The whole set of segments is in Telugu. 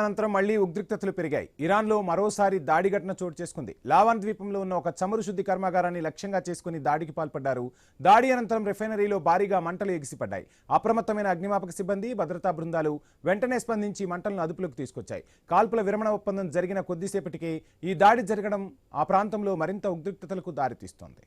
అనంతరం మళ్లీ ఉద్రిక్తతలు పెరిగాయి. ఇరాన్లో మరోసారి దాడి ఘటన చోటు చేసుకుంది. లావాన్ ద్వీపంలో ఉన్న ఒక చమురు శుద్ధి కర్మాగారాన్ని లక్ష్యంగా చేసుకుని దాడికి పాల్పడ్డారు. దాడి అనంతరం రిఫైనరీలో భారీగా మంటలు ఎగిసిపడ్డాయి. అప్రమత్తమైన అగ్నిమాపక సిబ్బంది, భద్రతా బృందాలు వెంటనే స్పందించి మంటలను అదుపులోకి తీసుకొచ్చాయి. కాల్పుల విరమణ ఒప్పందం జరిగిన కొద్దిసేపటికే ఈ దాడి జరగడం ఆ ప్రాంతంలో మరింత ఉద్రిక్తతలకు దారితీస్తోంది.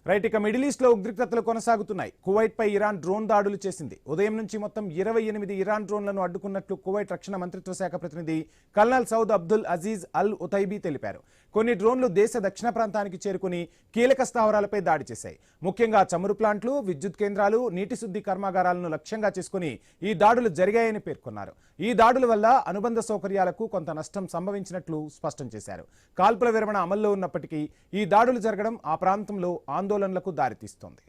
రైట్, ఇక మిడిల్ ఈస్ట్ లో ఉద్రిక్తతలు కొనసాగుతున్నాయి. కువైట్ పై ఇరాన్ డ్రోన్ దాడులు చేసింది. ఉదయం నుంచి మొత్తం 28 ఇరాన్ డ్రోన్లను అడ్డుకున్నట్లు కువైట్ రక్షణ మంత్రిత్వ శాఖ ప్రతినిధి కల్నల్ సౌద్ అబ్దుల్ అజీజ్ అల్ ఉతైబీ తెలిపారు. కొన్ని డ్రోన్లు దేశ దక్షిణ ప్రాంతానికి చేరుకుని కీలక స్థావరాలపై దాడి చేశాయి. ముఖ్యంగా చమురు ప్లాంట్లు, విద్యుత్ కేంద్రాలు, నీటి శుద్ధి కర్మాగారాలను లక్ష్యంగా చేసుకుని ఈ దాడులు జరిగాయని పేర్కొన్నారు. ఈ దాడుల వల్ల అనుబంధ సౌకర్యాలకు కొంత నష్టం సంభవించినట్లు స్పష్టం చేశారు. కాల్పుల విరమణ అమల్లో ఉన్నప్పటికీ ఈ దాడులు జరగడం ఆ ప్రాంతంలో ఆందోళనలకు దారితీస్తోంది.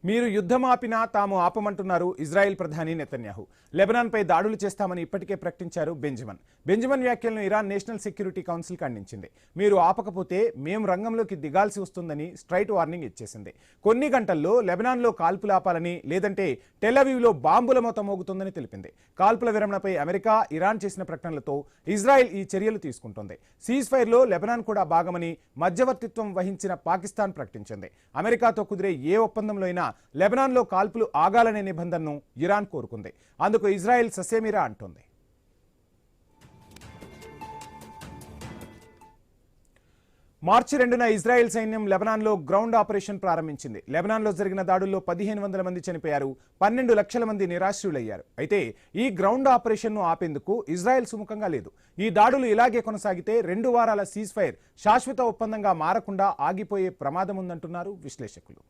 మీరు యుద్ధం ఆపినా తాము ఆపమంటున్నారు ఇజ్రాయెల్ ప్రధాని నెతన్యాహు. లెబనాన్పై దాడులు చేస్తామని ఇప్పటికే ప్రకటించారు బెంజమిన్ వ్యాఖ్యలను ఇరాన్ నేషనల్ సెక్యూరిటీ కౌన్సిల్ ఖండించింది. మీరు ఆపకపోతే మేము రంగంలోకి దిగాల్సి వస్తుందని స్ట్రైట్ వార్నింగ్ ఇచ్చేసింది. కొన్ని గంటల్లో లెబనాన్లో కాల్పులు ఆపాలని, లేదంటే టెల్-అవీవ్లో బాంబుల మోత మోగుతుందని తెలిపింది. కాల్పుల విరమణపై అమెరికా, ఇరాన్ చేసిన ప్రకటనలతో ఇజ్రాయెల్ ఈ చర్యలు తీసుకుంటోంది. సీజ్ ఫైర్లో లెబనాన్ కూడా భాగమని మధ్యవర్తిత్వం వహించిన పాకిస్తాన్ ప్రకటించింది. అమెరికాతో కుదిరే ఏ ఒప్పందంలో అయినా లెబనాన్లో కాల్పులు ఆగాలనే నిబంధనను ఇరాన్ కోరుకుంది. అందుకు ఇజ్రాయెల్ ససేమిరా అంటోంది. మార్చి 2న ఇజ్రాయెల్ సైన్యం లెబనాన్లో గ్రౌండ్ ఆపరేషన్ ప్రారంభించింది. లెబనాన్లో జరిగిన దాడుల్లో 1500 మంది చనిపోయారు, 12 లక్షల మంది నిరాశ్రులయ్యారు. అయితే ఈ గ్రౌండ్ ఆపరేషన్ను ఆపేందుకు ఇజ్రాయెల్ సుముఖంగా లేదు. ఈ దాడులు ఇలాగే కొనసాగితే 2 వారాల సీజ్ ఫైర్ శాశ్వత ఒప్పందంగా మారకుండా ఆగిపోయే ప్రమాదం ఉందంటున్నారు విశ్లేషకులు.